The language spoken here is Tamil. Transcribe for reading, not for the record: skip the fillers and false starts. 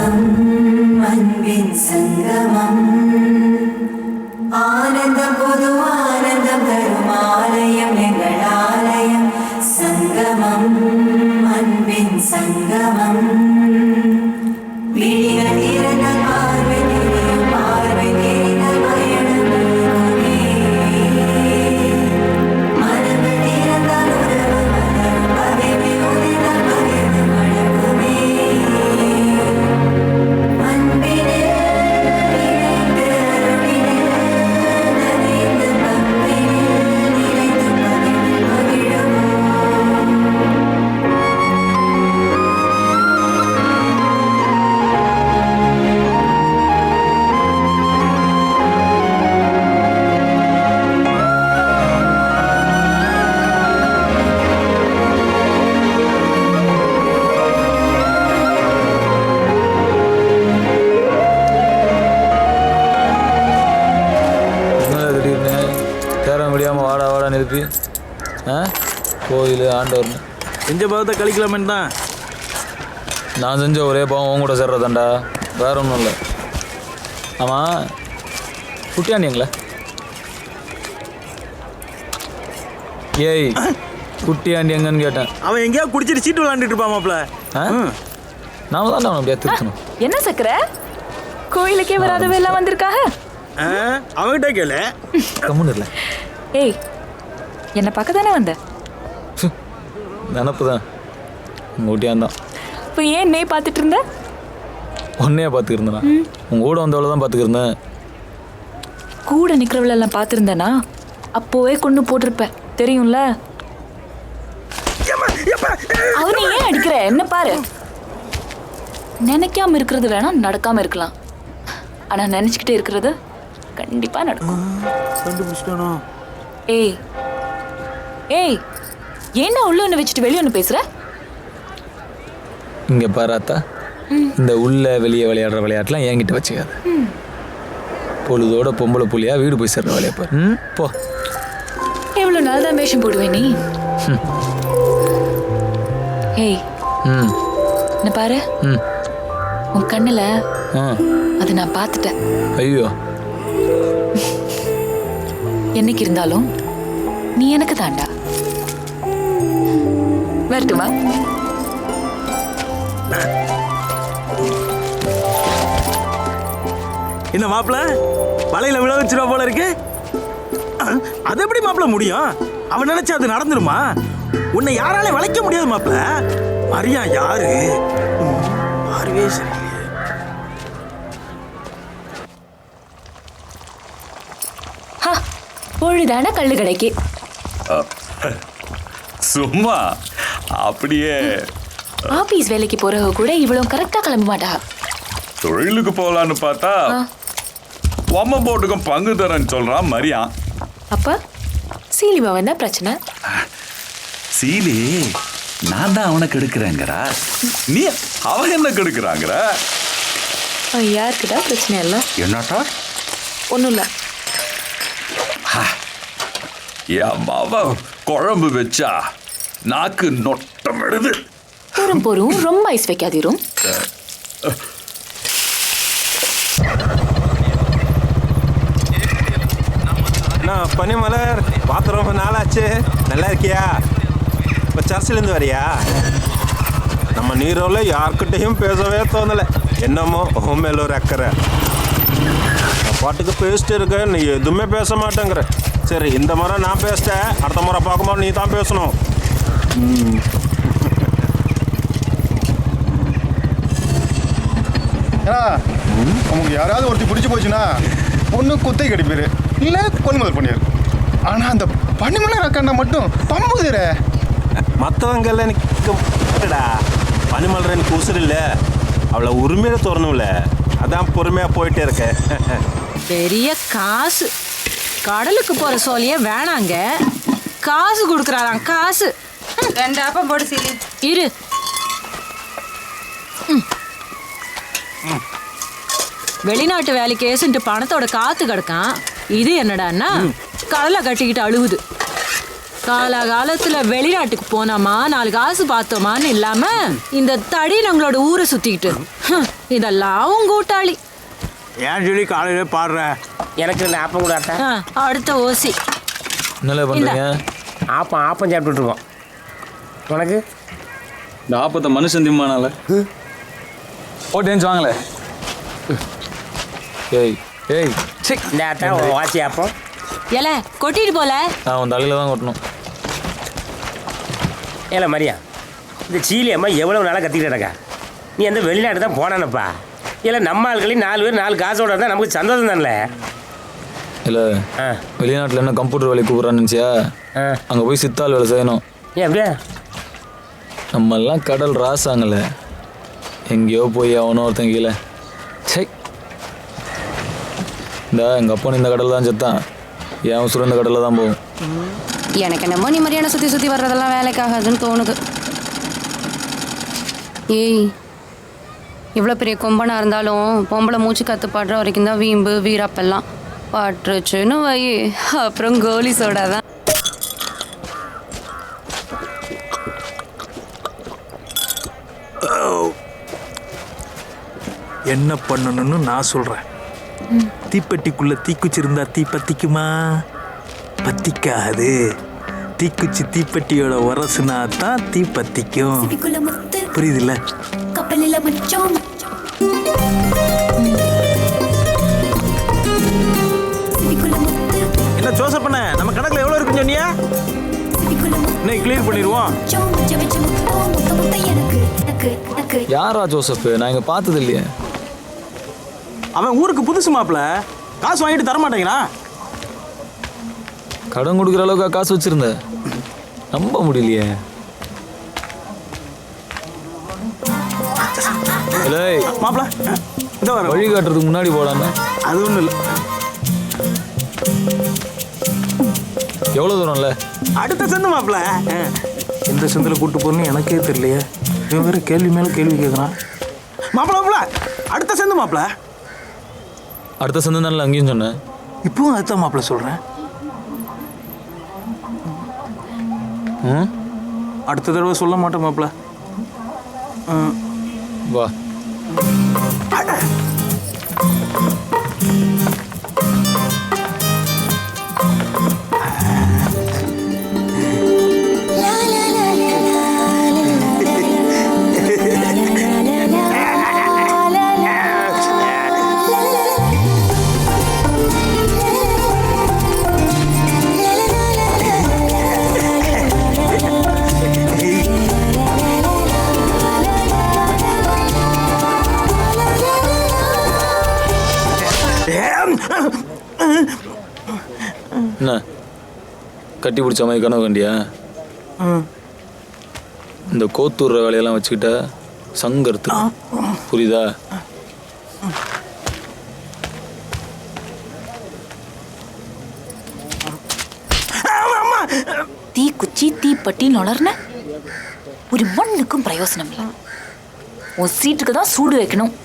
சங்கமம் அன்பின் சங்கமம் ஆனந்தம் பொது ஆனந்தம் தரும் ஆலயம் எங்கள் ஆலயம் சங்கமம் அன்பின் சங்கமம் விழிகள் திறந்த பார்வை தெரியும் பார்வை தெரிந்த பயணமே மனங்கள் திறந்தால் உறவு மலரும் பகைமை உதிர்ந்தால் பகிர்ந்து வழங்குமே அன்பினே நினைத்து அருளினே நனைந்து பம்பினே நினைத்து பகிர்ந்து மகிழவோ திடீர்னு தேர முடியாமல் வாடா வாடா நிறுத்தி கோயில் ஆண்டவர்னு செஞ்ச பாவத்தை கழிக்கலாமேன்னு தான். நான் செஞ்ச ஒரே பாவம் உன் கூட சேர்றதாண்டா, வேற ஒன்றும் இல்லை. ஆமாம், குட்டியாண்டிங்களா? ஏய், குட்டியாண்டி எங்கன்னு கேட்டேன். அவன் எங்கேயா குடிச்சிட்டு சீட்டு விளாண்டுட்டு இருப்பான் மாப்ள. நாம தான் அவனை அப்படியே திருத்தணும். என்ன சக்கரை கோயிலுக்கே வராதவ எல்லாம் வந்திருக்காக? அவன்கிட்ட கேளு. கம்முன்னு இல்லை. ஏய், என்ன பார்க்க தானே வந்த? நினப்பு தான், உங்கள் ஊட்டியாந்தான். இப்போ ஏன் நெய் பார்த்துட்டு இருந்த? ஒன்னையே பார்த்துக்கிருந்தேண்ணா. உங்கள் கூட வந்தவளை தான் பார்த்துக்கிருந்தேன். கூட நிற்கிறவளெல்லாம் பார்த்துருந்தேனா அப்போவே கொண்டு போட்டிருப்பேன், தெரியும்ல. அவனை ஏன் அடிக்கிற? என்ன பாரு, நினைக்காம இருக்கிறது வேணா நடக்காம இருக்கலாம், ஆனா நினைச்சுக்கிட்டே இருக்கிறது கண்டிப்பா நடக்கும். கண்டுபிடிச்சிட்டானோ? ஏய் ஏய், ஏன்னா உள்ள ஒன்று வச்சுட்டு வெளியே ஒன்று பேசுற? இங்கே பாராத்தா, இந்த உள்ள வெளியே விளையாடுற விளையாட்டுலாம் என்கிட்ட வச்சுக்காது. பொழுதோட பொம்பளை புள்ளியா வீடு போய் சேர்ற வேலையை பாரு. போ. எவ்வளோ நாள் தான் வேஷம் போடுவேன் நீ? ஏய், என்ன பாரு, உன் கண்ணுல அது நான் பார்த்துட்டேன். ஐயோ, என்னைக்கு இருந்தாலும் நீ எனக்கு தாண்டா. வரட்டுமா? என்ன மாப்பிள, வலையில விழ வச்சிருவா போல இருக்கு. அது எப்படி மாப்பிள முடியும்? அவன் நினைச்சா அது நடந்துருமா? உன்னை யாராலே வளைக்க முடியாது மாப்பிள. மரியா யாரு? ஆறுவே சரியில்லையே. பொழுதான கல்லு கடைக்கு சும்மா அப்படியே ஆபீஸ் வேலைக்கு போறவ கூட இவ்வளவு கரெக்டா கிளம்ப மாட்டா. தொழிலுக்கு போகலான்னு பார்த்தா உம்ம போட்டுக்கும் பங்கு தரேன்னு சொல்றான் மரியா. அப்ப சீலிமா வந்தா பிரச்சனை. சீலி நான் தான் அவனை கெடுக்கிறேங்கிற, நீ அவன் என்ன கெடுக்கிறாங்கிற? யாருக்குடா பிரச்சனை இல்ல? என்னட்டா? ஒண்ணும் இல்ல. என் மாவ குழம்பு வச்சா நாக்கு நொட்டம் எடுது. பொறும் பொறும், ரொம்ப ஐஸ் வைக்காதீரும். பனிமலர், பார்த்து ரொம்ப நாளாச்சு. நல்லா இருக்கியா? இப்போ சர்ச்சிலேருந்து வரியா? நம்ம நீரோவில் யார்கிட்டையும் பேசவே தோணலை. என்னமோ உன் மேல ஒரு அக்கறை. பாட்டுக்கு பேசிட்டு இருக்க, நீ எதுவுமே பேச மாட்டேங்கிற. சரி, இந்த முறை நான் பேசிட்டேன், அடுத்த முறை பார்க்கும்போது நீ தான் பேசணும். உங்களுக்கு யாராவது ஒருத்தி பிடிச்சி போச்சுன்னா ஒன்று குத்தை கடிப்பாரு, இல்லை கொள்முதல் பண்ணியாரு. ஆனால் அந்த பனிமலர் அக்கண்ணா மட்டும் பம்புதுற. மற்றவங்கெல்லாம் எனக்குடா, பனிமலர் எனக்கு உசுறு இல்லை, அவளை உரிமையில தோறணும்ல, அதான் பொறுமையாக போயிட்டே இருக்கேன். பெரிய காசு, கடலுக்கு போற சோழியே வேணாங்க, காசு கொடுக்குறாராம். காசு 2 ஆப்பம் போடு சீலி. இரு. வெளிநாட்டு வேலைக்கு ஏசுன்ட்டு பணத்தோட காத்து கிடக்கான். இது என்னடான்னா கடலை கட்டிக்கிட்டு அழுகுது. காலகாலத்துல வெளிநாட்டுக்கு போனோமா 4 காசு பார்த்தோமான்னு இல்லாம இந்த தடி நம்மளோட ஊரை சுத்திக்கிட்டு இதெல்லாம் உன் கூட்டாளி. ஏன் சொல்லி காலையில பாடுற? எனக்கு இந்த ஆப்பம் கூட ஆத்தா. அடுத்த ஓசி. என்னல பண்றீங்க? ஆப்பம் சாப்பிட்டுட்டு இருக்கோம். உனக்கு இந்த ஆப்பத்தை மனுஷன் திம்மானால போட்டேன்னு வாங்கல. ஏய் ஏய் இந்த ஆத்தா வாசி ஆப்பம். ஏல கொட்டிட்டு போல. நான் உன் தலையில தான் கொட்டணும். ஏல மரியா, இந்த சீலி அம்மா எவ்வளவு நாளாக கத்திக்கிட்டு இருக்கா? நீ அந்த வெளிநாடு தான் போனானப்பா. இல்லை நம்ம ஆள்களையும் 4 பேர் 4 காசோட இருந்தால் நமக்கு சந்தோஷம் தானே. இல்லை வெளிநாட்டில் என்ன கம்ப்யூட்டர் வேலை கூப்பிட்றான்னு நினச்சியா? அங்கே போய் சித்தாள் வேலை செய்யணும். ஏன் அப்படியே? நம்மெல்லாம் கடல் ராசாங்கல்ல, எங்கேயோ போய் அவனோ ஒருத்தன் கீழே. சை, இந்த எங்கள் அப்பா இந்த கடலில் தான் செத்தான். என் உசுரம் இந்த கடலில் தான் போகும். எனக்கு என்னமோ நிம்மதியான சுற்றி வர்றதெல்லாம் வேலைக்காகாதுன்னு தோணுது. ஏய், இவ்வளோ பெரிய கொம்பனாக இருந்தாலும் பொம்பளை மூச்சு கற்று பாடுற வரைக்கும் தான் வீம்பு வீராப்பெல்லாம் பாட்டுருச்சுன்னு வை, அப்புறம் கோலி சோடா தான். என்ன பண்ணணும்னு நான் சொல்றேன். தீப்பெட்டிக்குள்ள தீக்குச்சி இருந்தா தீ பத்திக்குமா? பத்திக்காது. தீக்குச்சி தீப்பெட்டியோட உரசுனா தான் தீ பத்திக்கும். புரியுதுல்ல? என்ன ஜோசப் பண்ண, நம்ம கணக்குல எவ்வளவு இருக்குன்னு சொன்னியா? இன்னைக்கு கிளியர் பண்ணிடுவோம். யாரா ஜோசப்? நான் இங்கே பார்த்தது இல்லையே. அவன் ஊருக்கு புதுசு மாப்பிள, காசு வாங்கிட்டு தர மாட்டேங்கிறான். கடன் கொடுக்குற அளவுக்கு காசு வச்சிருந்த? நம்ப முடியலையே. மாப்பிள இந்த வழி காட்டுறதுக்கு முன்னாடி போடாம. அது ஒன்றும் இல்லை. எவ்வளோ தூரம்ல? அடுத்த சந்து மாப்பிள. எந்த சந்தில் கூப்பிட்டு போறேன்னு எனக்கே தெரியலையே. இவன் வேற கேள்வி மேலே கேள்வி கேட்குறான். மாப்பிள மாப்பிள அடுத்த சந்து மாப்பிள. அடுத்த சந்து தானே அங்கேயும் சொன்னேன். இப்பவும் அதுதான் மாப்பிள சொல்கிறேன். அடுத்த தடவை சொல்ல மாட்டேன் மாப்பிள. வா. என்ன கட்டி பிடிச்ச மாதிரி கனவு கண்டியா? இந்த கோத்தூர்ற வேலையெல்லாம் வச்சுக்கிட்ட சங்கர்த்து, புரியுதா? தீக்குச்சி தீப்பட்டி நுளர்ன ஒரு மண்ணுக்கும் பிரயோசனம் இல்லை. உன் சீட்டுக்கு தான் சூடு வைக்கணும்.